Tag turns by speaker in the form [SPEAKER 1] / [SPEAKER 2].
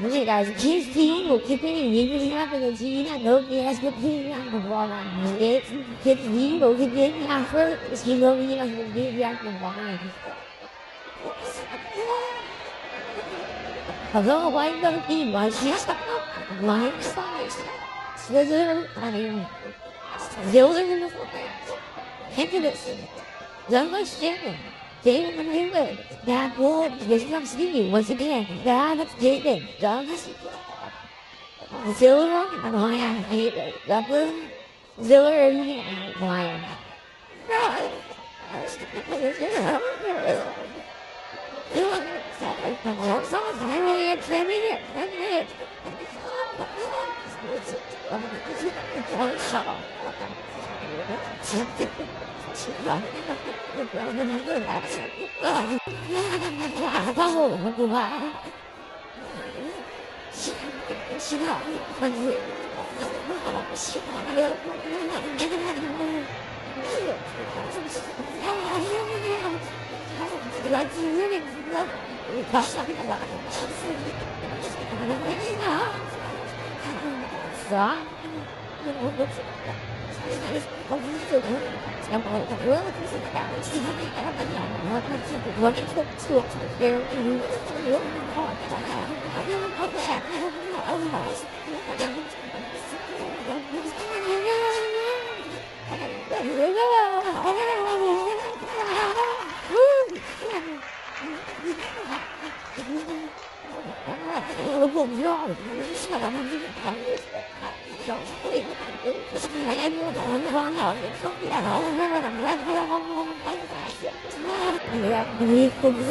[SPEAKER 1] 你该是天天我这边你这边这个鸡蛋都给它是这样的话呢，你天天我这边它是新的米了，是这样的话呢。好像我应该比我先我还上一次，这是哎呀，有的人说，看这个是人和仙人。这个因为然后也是让心里我是变，然后这个然后就说我呀，然后就人家我呀，我上台我也前面也我操！帮我们不怕，希望来自那个他上来啥？我不是想把我就是打击他们两个，我这个做别人有好我不要，下来这个行业。小会，还没有很好的收益，然后你工作。